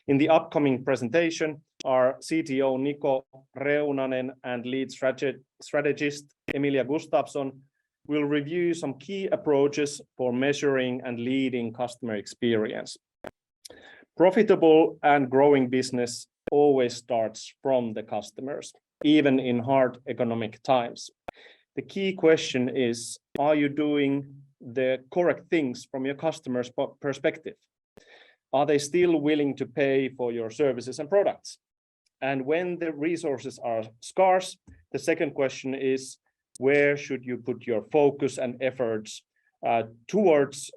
In the upcoming presentation, our CTO Niko, Reunanen, and lead strategist Emilia Gustafsson will review some key approaches for measuring and leading customer experience. Profitable and growing business always starts from the customers, even in hard economic times. The key question is, are you doing the correct things from your customer's perspective? Are they still willing to pay for your services and products? And when the resources are scarce, the second question is, where should you put your focus and efforts towards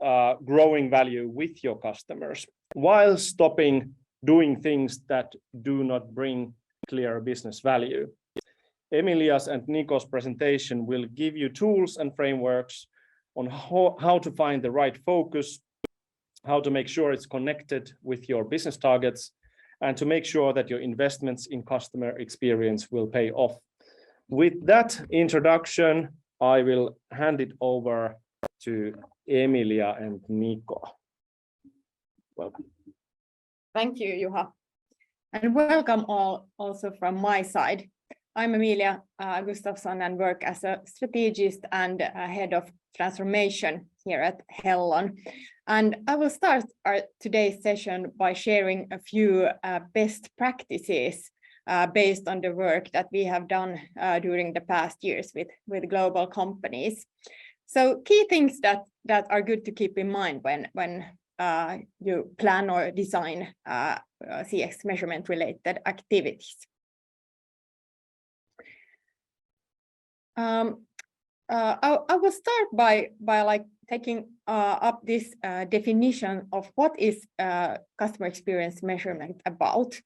growing value with your customers, while stopping doing things that do not bring clear business value? Emilia's and Niko's presentation will give you tools and frameworks on how to find the right focus, how to make sure it's connected with your business targets, and to make sure that your investments in customer experience will pay off. With that introduction, I will hand it over to Emilia and Niko. Welcome. Thank you, Juha. And welcome all also from my side. I'm Emilia Gustafsson and work as a strategist and head of transformation here at Hellon. And I will start our today's session by sharing a few best practices based on the work that we have done during the past years with global companies. So key things that are good to keep in mind when you plan or design CX measurement related activities. I will start by like taking up this definition of what is customer experience measurement about.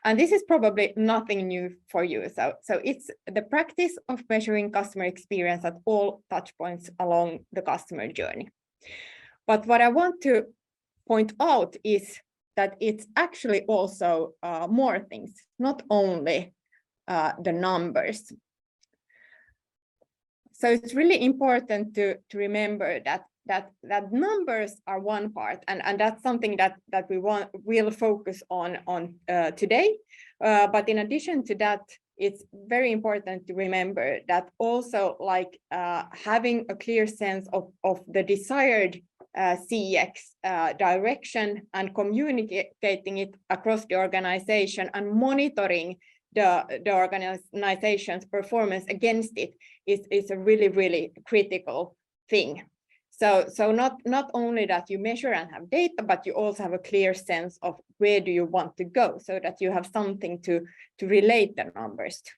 And this is probably nothing new for you. So it's the practice of measuring customer experience at all touch points along the customer journey. But what I want to point out is that it's actually also more things, not only the numbers. So it's really important to remember that numbers are one part, and that's something that we'll focus on today. But in addition to that, it's very important to remember that also like having a clear sense of the desired CX direction and communicating it across the organization and monitoring the organization's performance against it is a really critical thing. So not only that you measure and have data, but you also have a clear sense of where do you want to go, so that you have something to relate the numbers to.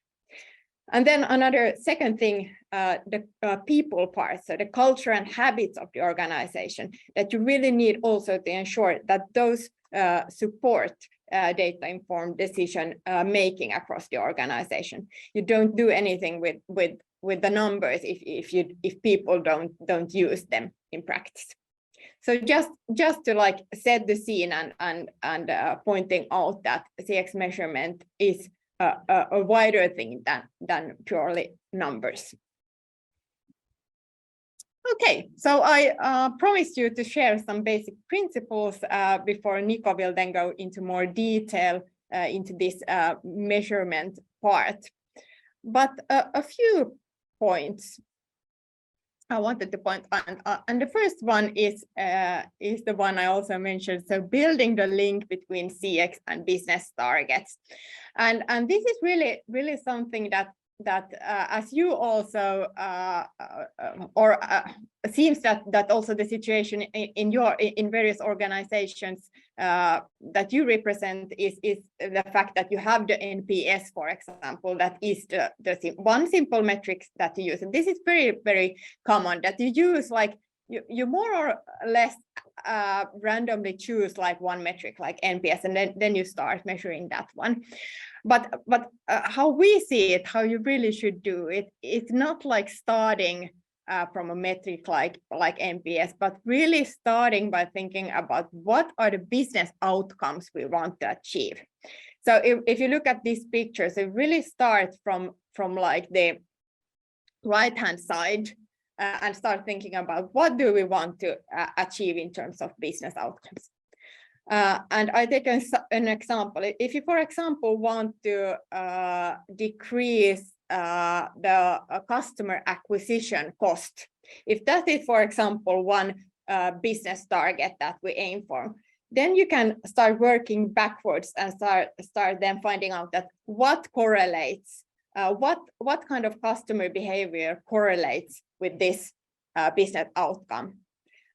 And then another second thing, the people part, so the culture and habits of the organization, that you really need also to ensure that those support data-informed decision making across the organization. You don't do anything with the numbers if people don't use them in practice. So just to like set the scene and pointing out that CX measurement is a wider thing than purely numbers. Okay, so I promised you to share some basic principles before Niko will then go into more detail into this measurement part. But a few points I wanted to point out, and the first one is the one I also mentioned. So building the link between CX and business targets, and this is really something that as you also seems that also the situation in various organizations that you represent is the fact that you have the NPS, for example, that is the one simple metric that you use. And this is very common, that you use like you more or less randomly choose like one metric like NPS, and then you start measuring that one. But how we see it, how you really should do it, it's not like starting from a metric like NPS, but really starting by thinking about what are the business outcomes we want to achieve. So if you look at these pictures, it really starts from like the right-hand side and start thinking about what do we want to achieve in terms of business outcomes. And I take an example. If you, for example, want to decrease the customer acquisition cost, if that is, for example, one business target that we aim for, then you can start working backwards and start then finding out that what correlates, what kind of customer behavior correlates with this business outcome.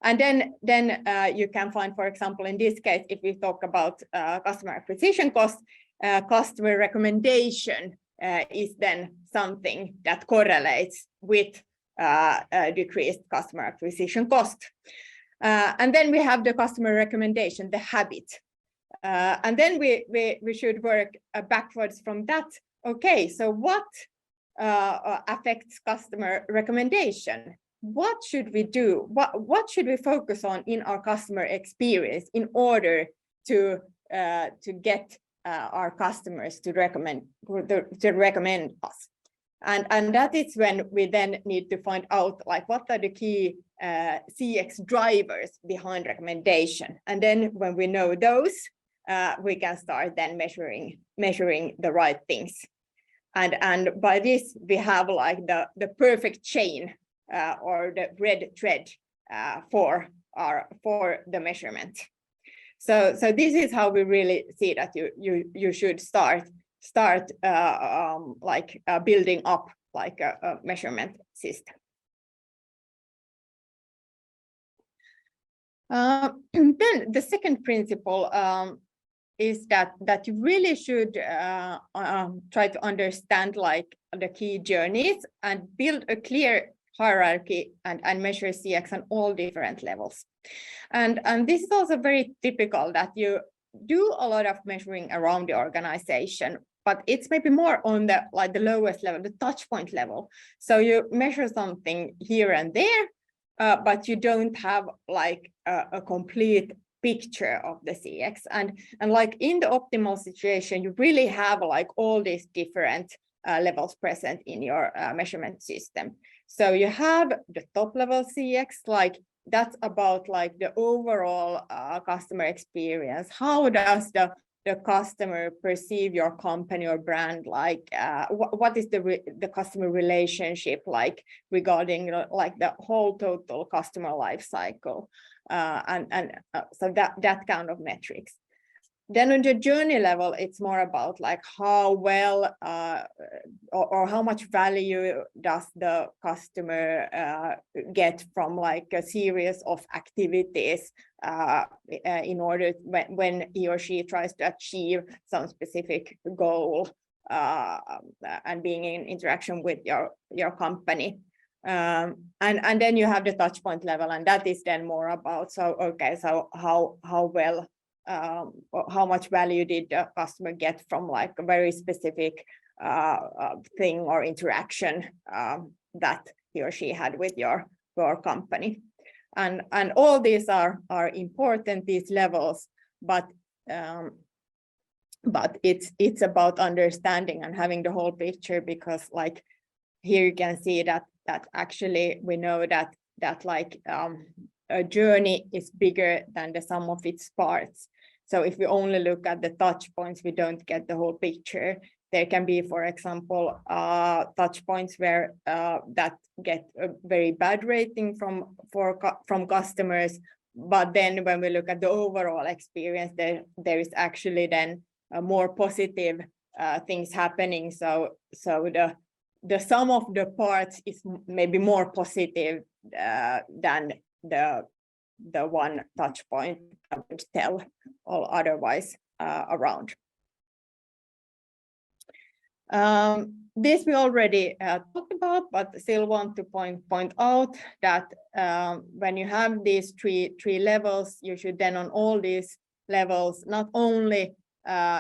And then you can find, for example, in this case, if we talk about customer acquisition cost, customer recommendation is then something that correlates with decreased customer acquisition cost. And then we have the customer recommendation, the habit. And then we should work backwards from that. Okay, so what affects customer recommendation? What should we do? What should we focus on in our customer experience in order to get our customers to recommend us? And that is when we then need to find out, like, what are the key CX drivers behind recommendation. And then when we know those, we can start then measuring the right things. And by this, we have like the perfect chain or the red thread for the measurement. So this is how we really see that you should start building up like a measurement system. Then the second principle is that you really should try to understand like the key journeys and build a clear hierarchy and measure CX on all different levels. And this is also very typical that you do a lot of measuring around the organization, but it's maybe more on the lowest level, the touch point level. So you measure something here and there, but you don't have like a complete picture of the CX. And like in the optimal situation, you really have like all these different levels present in your measurement system. So you have the top level CX, like that's about like the overall customer experience. How does the customer perceive your company or brand? Like what is the customer relationship like regarding like the whole total customer life cycle? So that kind of metrics. Then on the journey level, it's more about like how well or how much value does the customer get from like a series of activities in order when he or she tries to achieve some specific goal and being in interaction with your company. And then you have the touch point level, and that is then more about, so how well how much value did the customer get from like a very specific thing or interaction that he or she had with your company. And all these are important, these levels, but it's about understanding and having the whole picture, because like here you can see that actually we know that like a journey is bigger than the sum of its parts. So if we only look at the touch points, we don't get the whole picture. There can be, for example, touch points where that get a very bad rating from customers. But then when we look at the overall experience, there is actually then more positive things happening. So the sum of the parts is maybe more positive than the one touch point I would tell all otherwise around. This we already talked about, but still want to point out that when you have these three levels, you should then on all these levels not only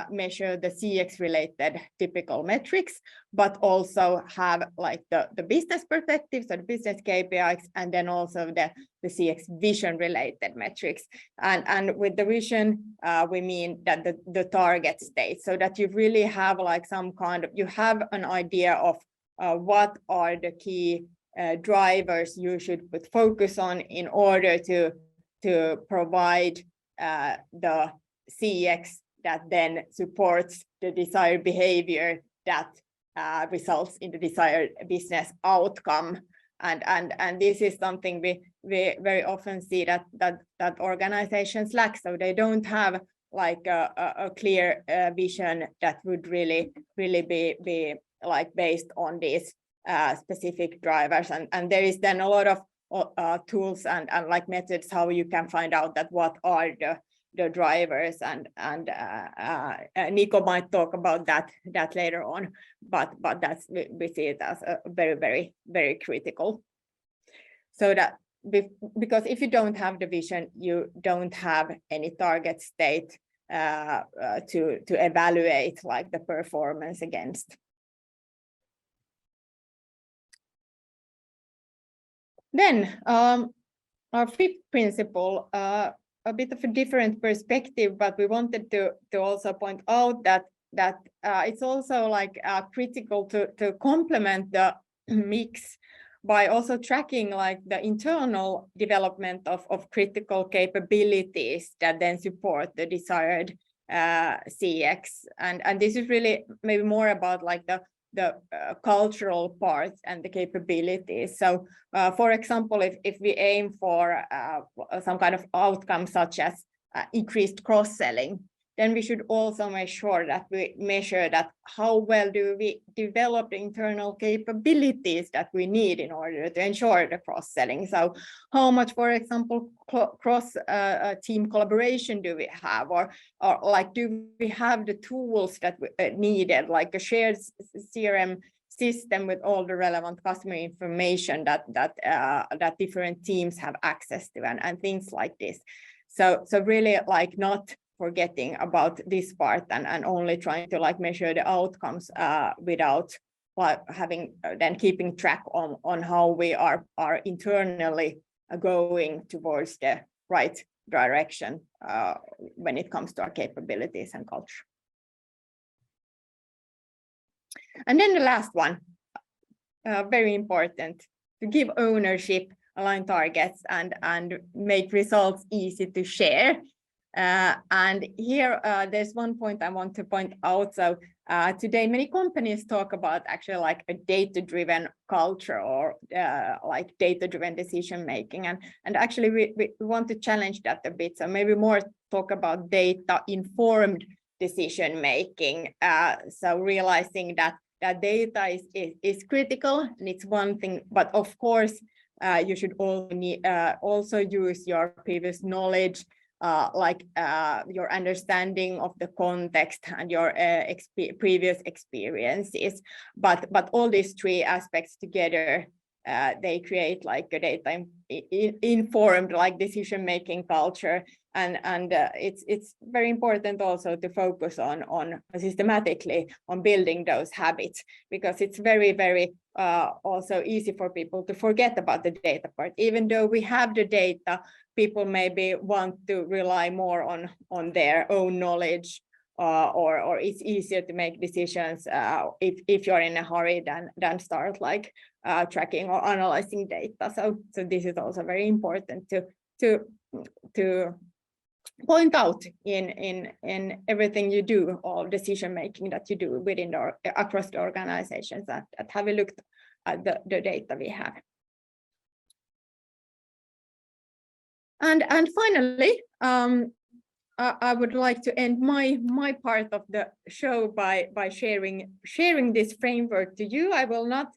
measure the CX related typical metrics, but also have like the business perspectives, so the business KPIs, and then also the CX vision related metrics. And with the vision, we mean that the target state, so that you really have like some kind of, you have an idea of what are the key drivers you should put focus on in order to provide the CX that then supports the desired behavior that results in the desired business outcome. And this is something we very often see that organizations lack. So they don't have like a clear vision that would really be like based on these specific drivers. And there is then a lot of tools and like methods how you can find out that what are the drivers, and Niko might talk about that later on, but that's we see it as a very critical. So that because if you don't have the vision, you don't have any target state to evaluate like the performance against. Then our fifth principle, a bit of a different perspective, but we wanted to also point out that it's also like critical to complement the mix by also tracking like the internal development of critical capabilities that then support the desired CX. And this is really maybe more about like the cultural parts and the capabilities. So for example, if we aim for some kind of outcome such as increased cross-selling, then we should also make sure that we measure that how well do we develop the internal capabilities that we need in order to ensure the cross-selling. So how much, for example, cross team collaboration do we have, or like do we have the tools that we needed, like a shared CRM system with all the relevant customer information that different teams have access to, and things like this. So really like not forgetting about this part and only trying to like measure the outcomes without having then keeping track on how we are internally going towards the right direction when it comes to our capabilities and culture. And then the last one, very important, to give ownership, align targets, and make results easy to share. And here there's one point I want to point out. So today many companies talk about actually like a data-driven culture or like data-driven decision making, and actually we want to challenge that a bit. So maybe more talk about data-informed decision making. So realizing that data is critical, and it's one thing, but of course you should also use your previous knowledge, like your understanding of the context and your previous experiences, but all these three aspects together, they create like a data informed like decision making culture, and it's very important also to focus on systematically on building those habits, because it's very also easy for people to forget about the data part. Even though we have the data, people maybe want to rely more on their own knowledge, or it's easier to make decisions if you're in a hurry than start like tracking or analyzing data. So this is also very important to point out in everything you do, all decision making that you do within across the organizations, that have a look at the data we have. And finally, I would like to end my part of the show by sharing this framework to you. I will not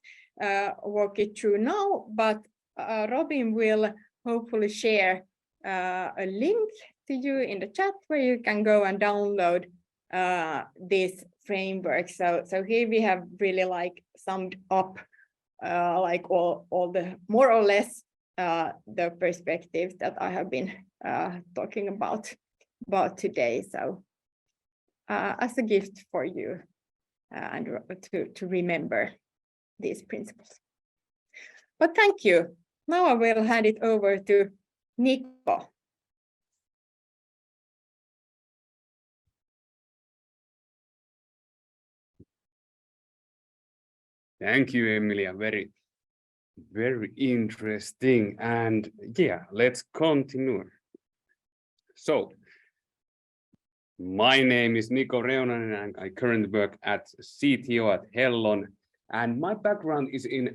walk it through now, but Robin will hopefully share a link to you in the chat where you can go and download this framework. So here we have really like summed up like all the more or less the perspectives that I have been talking about today. So as a gift for you and to remember these principles. But thank you. Now I will hand it over to Niko. Thank you, Emilia. Very interesting. And yeah, let's continue. So My name is Niko Reunanen and I currently work at CTO at Hellon. And my background is in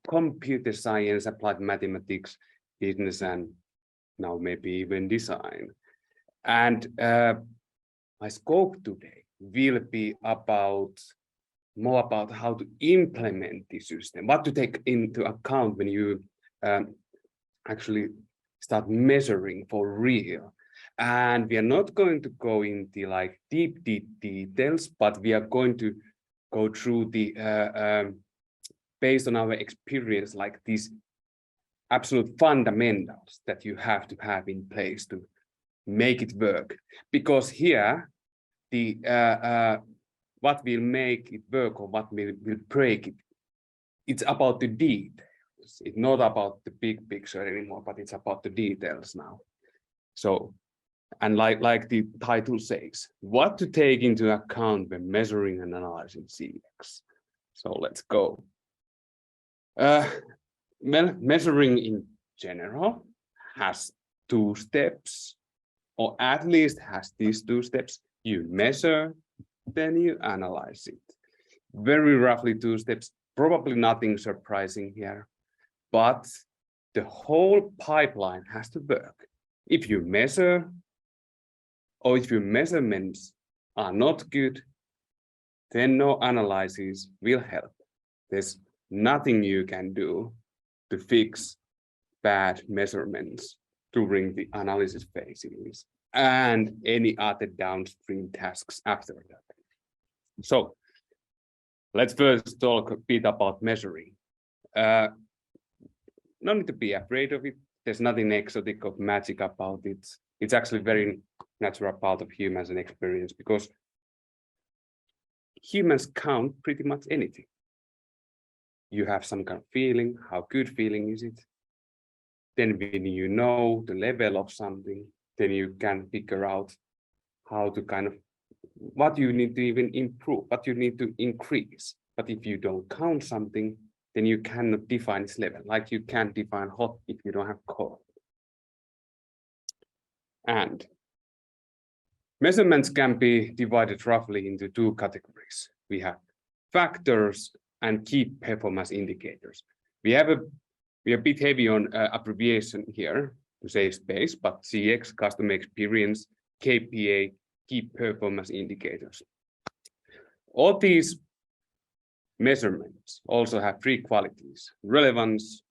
computer science, applied mathematics, business, and now maybe even design. And my scope today will be more about how to implement the system, what to take into account when you actually start measuring for real. And we are not going to go into like deep details, but we are going to go through the based on our experience, like these absolute fundamentals that you have to have in place to make it work. Because here, the what will make it work or what will break it, it's about the details. It's not about the big picture anymore, but it's about the details now. So, and like the title says, what to take into account when measuring and analyzing CX. So let's go. Measuring in general has two steps, or at least has these two steps. You measure, then you analyze it. Very roughly two steps, probably nothing surprising here, but the whole pipeline has to work. If you measure, or if your measurements are not good, then no analysis will help. There's nothing you can do to fix bad measurements during the analysis phases and any other downstream tasks after that. So let's first talk a bit about measuring. No need to be afraid of it. There's nothing exotic or magic about it. It's actually very natural part of humans and experience, because humans count pretty much anything. You have some kind of feeling. How good feeling is it? Then when you know the level of something, then you can figure out how to kind of what you need to even improve, what you need to increase. But if you don't count something, then you cannot define its level. Like you can't define hot if you don't have cold. And measurements can be divided roughly into two categories. We have factors and key performance indicators. We are a bit heavy on abbreviation here to save space, but CX, customer experience, KPA, key performance indicators. All these measurements also have three qualities: relevance,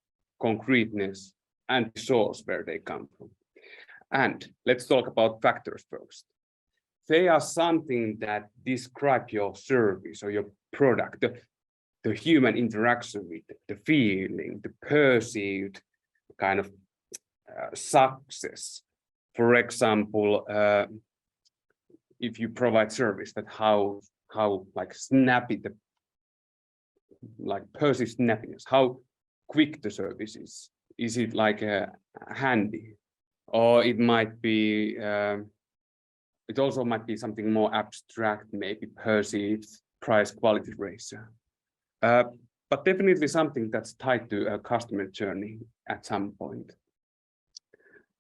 concreteness, and the source where they come from. And let's talk about factors first. They are something that describe your service or your product, the human interaction with it, the feeling, the perceived kind of success. For example, if you provide service, that how like snappy the perceived snappiness, how quick the service is. Is it like handy? Or it might be, it also might be something more abstract, maybe perceived price-quality ratio. But definitely something that's tied to a customer journey at some point.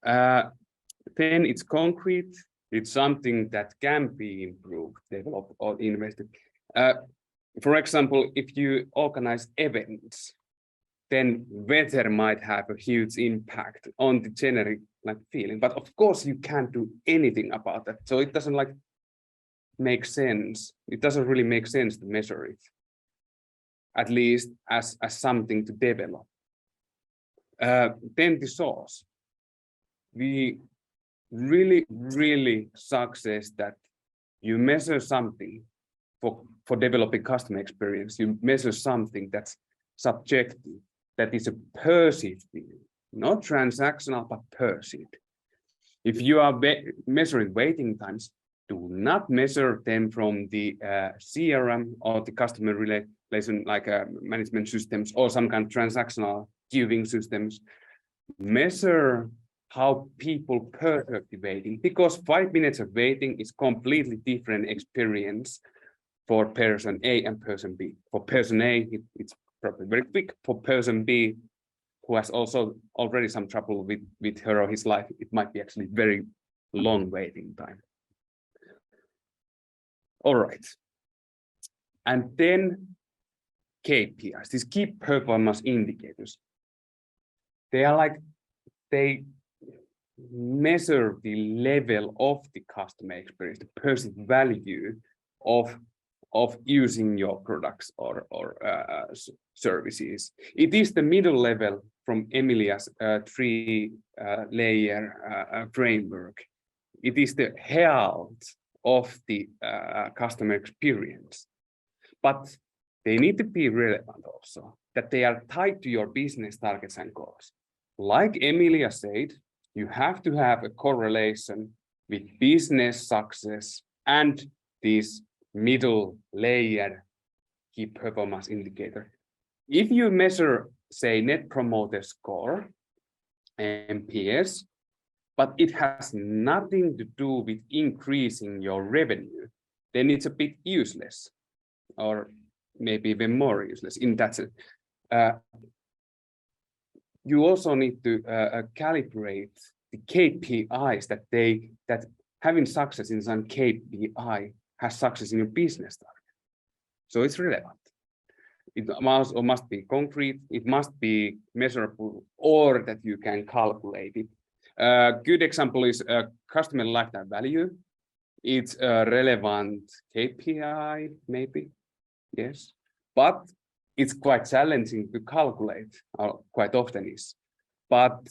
Then it's concrete. It's something that can be improved, developed, or invested. For example, if you organize events, then weather might have a huge impact on the generic feeling. But of course, you can't do anything about that. So it doesn't make sense. It doesn't really make sense to measure it, at least as something to develop. Then the source. We really success that you measure something for developing customer experience. You measure something that's subjective, that is a perceived feeling, not transactional, but perceived. If you are measuring waiting times, do not measure them from the CRM or the customer relation, like management systems or some kind of transactional queuing systems. Measure how people perceive the waiting, because 5 minutes of waiting is completely different experience for person A and person B. For person A, it's probably very quick. For person B, who has also already some trouble with her or his life, it might be actually very long waiting time. All right. And then KPIs, these key performance indicators. They are like, they measure the level of the customer experience, the perceived value of using your products or services. It is the middle level from Emilia's three-layer framework. It is the health of the customer experience, but they need to be relevant also, that they are tied to your business targets and goals. Like Emilia said, you have to have a correlation with business success and this middle layer key performance indicator. If you measure, say, Net Promoter Score, NPS, but it has nothing to do with increasing your revenue, then it's a bit useless, or maybe even more useless in that sense. You also need to calibrate the KPIs that having success in some KPI has success in your business target. So it's relevant. It must be concrete, it must be measurable, or that you can calculate it. A good example is customer lifetime value. It's a relevant KPI, maybe, yes, but it's quite challenging to calculate, quite often is. But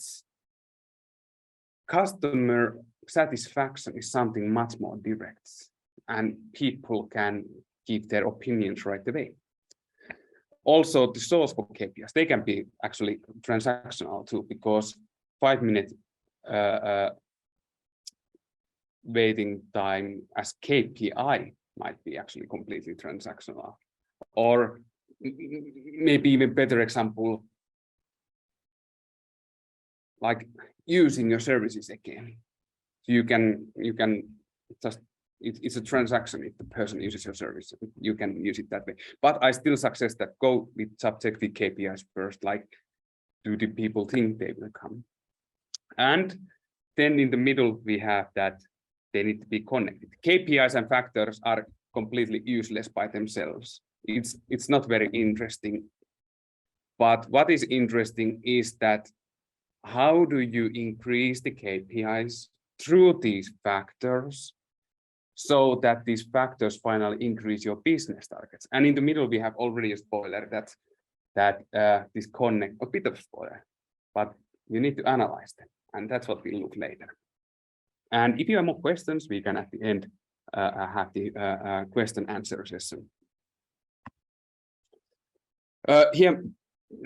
customer satisfaction is something much more direct, and people can give their opinions right away. Also, the source for KPIs, they can be actually transactional too, because 5-minute waiting time as KPI might be actually completely transactional. Or maybe even better example, like using your services again. So you can just, it's a transaction if the person uses your service, you can use it that way. But I still suggest that go with subjective KPIs first, like do the people think they will come? And then in the middle, we have that they need to be connected. KPIs and factors are completely useless by themselves. It's not very interesting. But what is interesting is that how do you increase the KPIs through these factors so that these factors finally increase your business targets? And in the middle, we have already a spoiler that this connect, a bit of spoiler, but you need to analyze them. And that's what we look later. And if you have more questions, we can at the end have the question answer session. Here,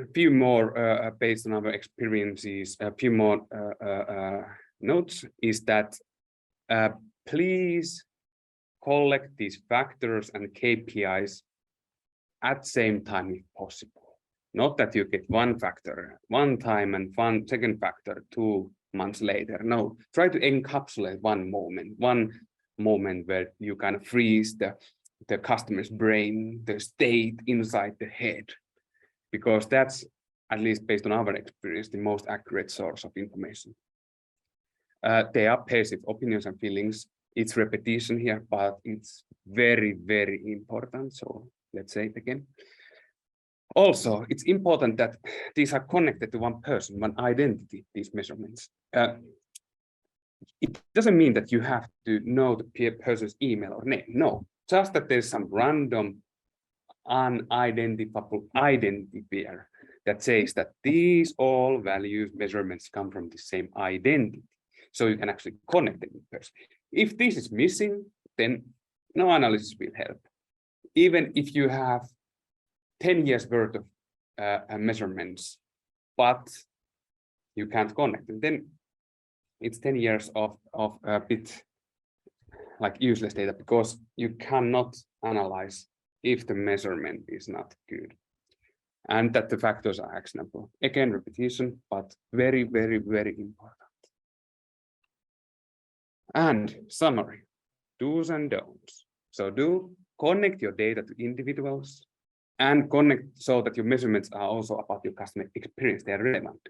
a few more based on our experiences, a few more notes is that please collect these factors and KPIs at the same time if possible. Not that you get one factor one time and one second factor 2 months later. No, try to encapsulate one moment where you kind of freeze the customer's brain, the state inside the head, because that's, at least based on our experience, the most accurate source of information. They are passive opinions and feelings. It's repetition here, but it's very, very important. So let's say it again. Also, it's important that these are connected to one person, one identity, these measurements. It doesn't mean that you have to know the person's email or name. No, just that there's some random unidentifiable identifier that says that these all values measurements come from the same identity. So you can actually connect them with person. If this is missing, then no analysis will help. Even if you have 10 years worth of measurements, but you can't connect them, then it's 10 years of a bit like useless data, because you cannot analyze if the measurement is not good. And that the factors are actionable. Again, repetition, but very, very, very important. And summary, do's and don'ts. So do connect your data to individuals and connect so that your measurements are also about your customer experience, they're relevant.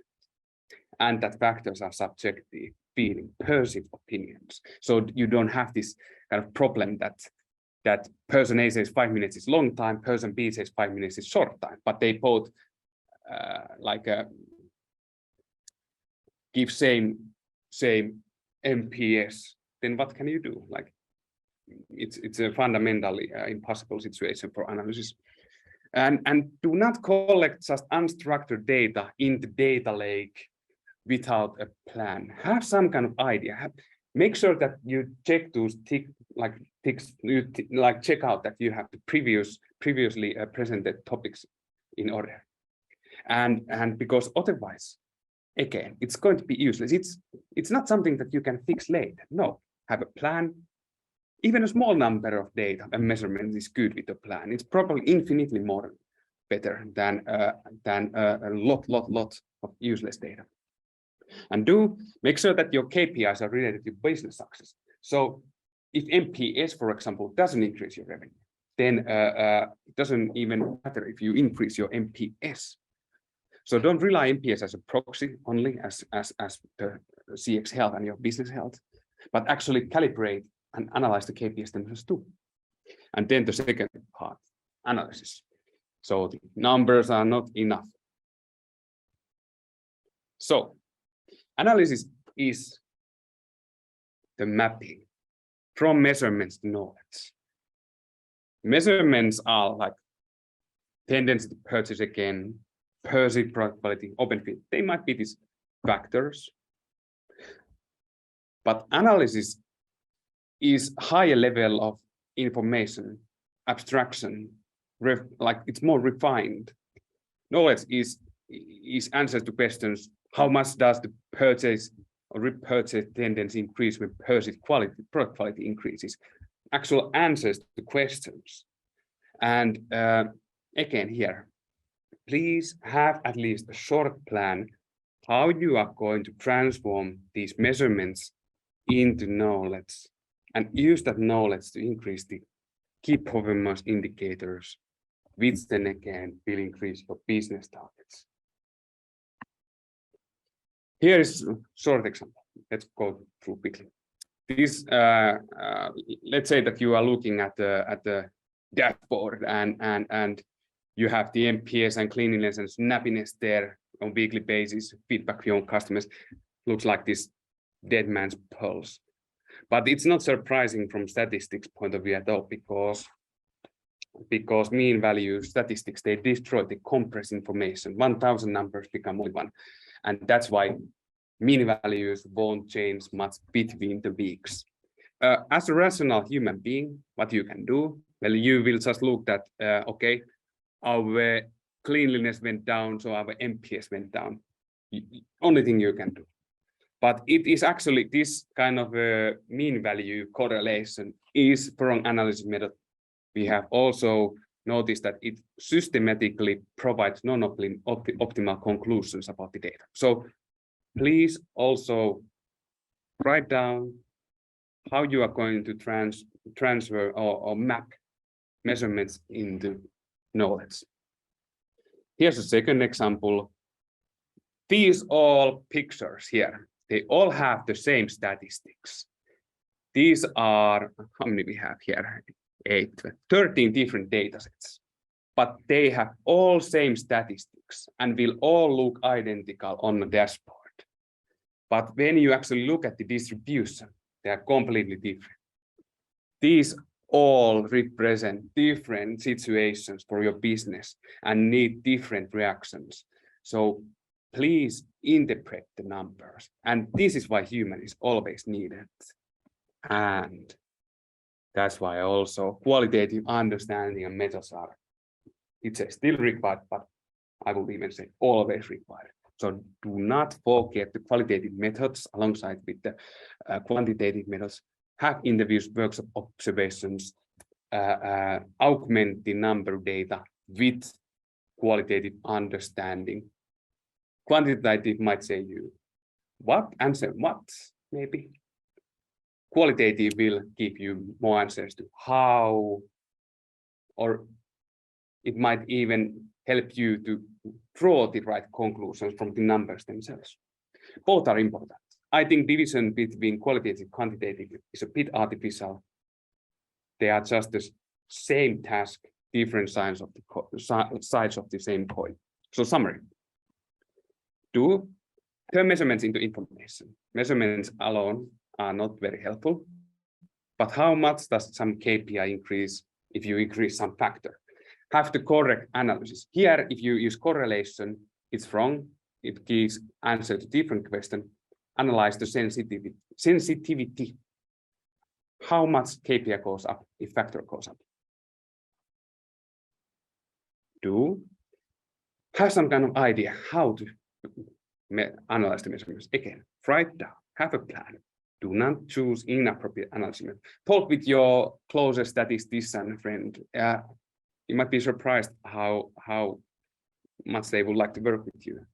And that factors are subjective, feeling, perceived opinions. So you don't have this kind of problem that that person A says 5 minutes is long time, person B says 5 minutes is short time, but they both give same MPS, then what can you do? Like it's a fundamentally impossible situation for analysis. And do not collect just unstructured data in the data lake without a plan. Have some kind of idea. Make sure that you check those check out that you have the previously presented topics in order. And because otherwise, again, it's going to be useless. It's not something that you can fix later. No, have a plan. Even a small number of data and measurements is good with a plan. It's probably infinitely more better than a lot of useless data. And do make sure that your KPIs are related to business success. So if MPS, for example, doesn't increase your revenue, then it doesn't even matter if you increase your MPS. So don't rely on MPS as a proxy only as the CX health and your business health, but actually calibrate and analyze the KPIs themselves too. And then the second part, analysis. So the numbers are not enough. So analysis is the mapping from measurements to knowledge. Measurements are like tendency to purchase again, perceived product quality, open fit. They might be these factors. But analysis is higher level of information, abstraction, like it's more refined. Knowledge is answers to questions. How much does the purchase or repurchase tendency increase when perceived quality, product quality increases? Actual answers to questions. And again here, please have at least a short plan how you are going to transform these measurements into knowledge and use that knowledge to increase the key performance indicators, which then again will increase your business targets. Here is a short example. Let's go through quickly. This, let's say that you are looking at the dashboard and you have the MPS and cleanliness and snappiness there on weekly basis, feedback from your customers. Looks like this dead man's pulse. But it's not surprising from statistics point of view at all, because mean value statistics, they destroy, they compress information. 1,000 numbers become only one. And that's why mean values won't change much between the weeks. As a rational human being, what you can do, well, you will just look at, okay, our cleanliness went down, so our MPS went down. Only thing you can do. But it is actually this kind of mean value correlation is from analysis method. We have also noticed that it systematically provides non-optimal conclusions about the data. So please also write down how you are going to transfer or map measurements into knowledge. Here's a second example. These all pictures here, they all have the same statistics. These are, how many we have here? 13 different data sets, but they have all same statistics and will all look identical on the dashboard. But when you actually look at the distribution, they are completely different. These all represent different situations for your business and need different reactions. So please interpret the numbers. And this is why human is always needed. And that's why also qualitative understanding and methods are, it's still required, but I will even say always required. So do not forget the qualitative methods alongside with the quantitative methods. Have interviews, workshop observations, augment the number data with qualitative understanding. Quantitative might say you what, answer what, maybe. Qualitative will give you more answers to how, or it might even help you to draw the right conclusions from the numbers themselves. Both are important. I think division between qualitative and quantitative is a bit artificial. They are just the same task, different sides of the same coin. So summary. Turn measurements into information. Measurements alone are not very helpful, but how much does some KPI increase if you increase some factor? Have the correct analysis. Here, if you use correlation, it's wrong. It gives answer to different question. Analyze the sensitivity. How much KPI goes up if factor goes up? Have some kind of idea how to analyze the measurements. Again, write down, have a plan. Do not choose inappropriate analysis. Talk with your closest statistician friend. You might be surprised how much they would like to work with you.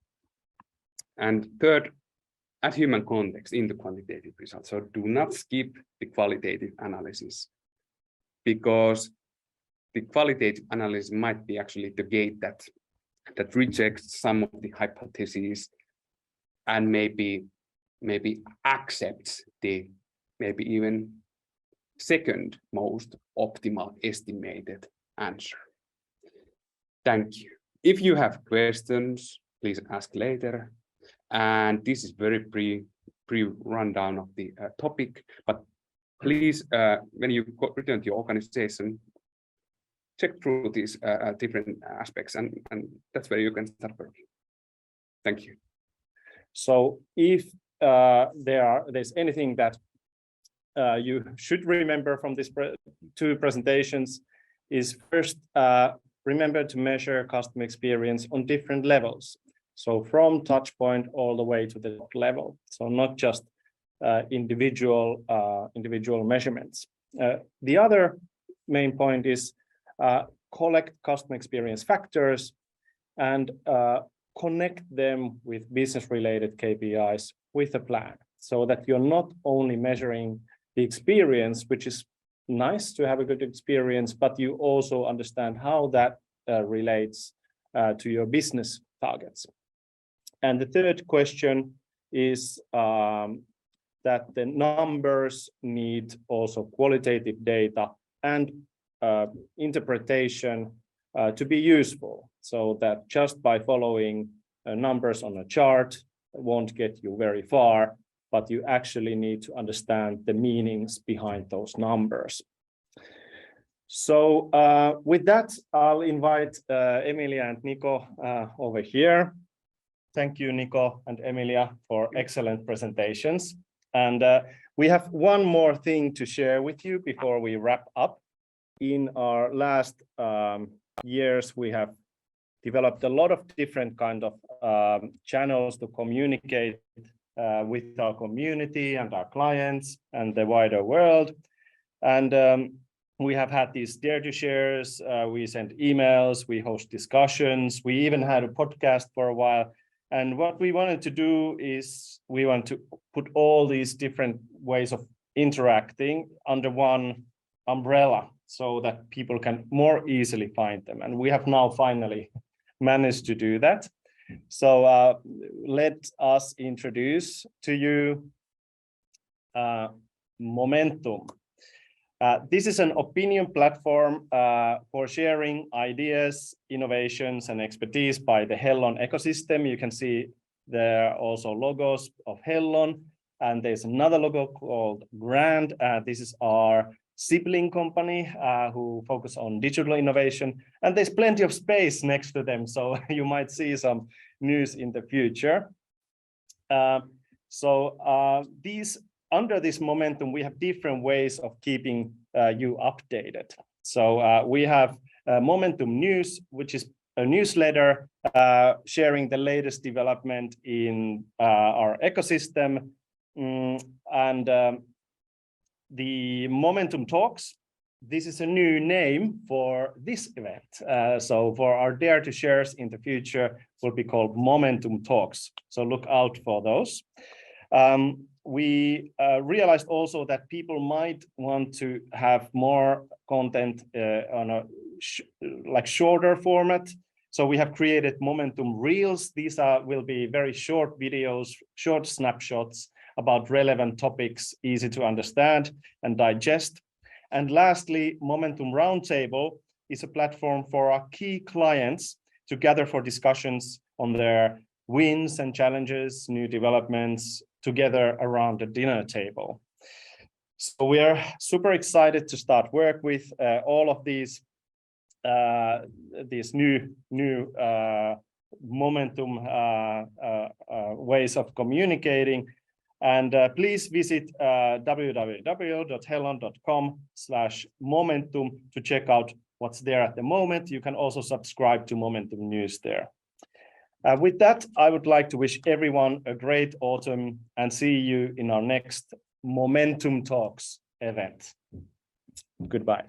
And third, add human context in the quantitative results. So do not skip the qualitative analysis, because the qualitative analysis might be actually the gate that rejects some of the hypotheses and maybe accepts the maybe even second most optimal estimated answer. Thank you. If you have questions, please ask later. And this is very pre rundown of the topic, but please, when you return to your organization, check through these different aspects, and that's where you can start working. Thank you. So if there's anything that you should remember from these two presentations, is first, remember to measure customer experience on different levels. So from touch point all the way to the top level. So not just individual measurements. The other main point is collect customer experience factors and connect them with business-related KPIs with a plan, so that you're not only measuring the experience, which is nice to have a good experience, but you also understand how that relates to your business targets. And the third question is that the numbers need also qualitative data and interpretation to be useful, so that just by following numbers on a chart won't get you very far, but you actually need to understand the meanings behind those numbers. So with that, I'll invite Emilia and Niko over here. Thank you, Niko and Emilia, for excellent presentations. And we have one more thing to share with you before we wrap up. In our last years, we have developed a lot of different kind of channels to communicate with our community and our clients and the wider world. And we have had these Dare to Shares, we send emails, we host discussions, we even had a podcast for a while. And what we wanted to do is we want to put all these different ways of interacting under one umbrella, so that people can more easily find them. And we have now finally managed to do that. So let us introduce to you Momentum. This is an opinion platform for sharing ideas, innovations, and expertise by the Hellon ecosystem. You can see there are also logos of Hellon, and there's another logo called Grand. This is our sibling company who focus on digital innovation, and there's plenty of space next to them, so you might see some news in the future. Under this Momentum, we have different ways of keeping you updated. So we have Momentum News, which is a newsletter sharing the latest development in our ecosystem, and the Momentum Talks. This is a new name for this event. So for our Dare to Shares in the future will be called Momentum Talks. So look out for those. We realized also that people might want to have more content on a shorter format. So we have created Momentum Reels. These will be very short videos, short snapshots about relevant topics, easy to understand and digest. And lastly, Momentum Roundtable is a platform for our key clients to gather for discussions on their wins and challenges, new developments together around the dinner table. So we are super excited to start work with all of these new Momentum ways of communicating. And please visit www.hellon.com/momentum to check out what's there at the moment. You can also subscribe to Momentum News there. With that, I would like to wish everyone a great autumn and see you in our next Momentum Talks event. Goodbye.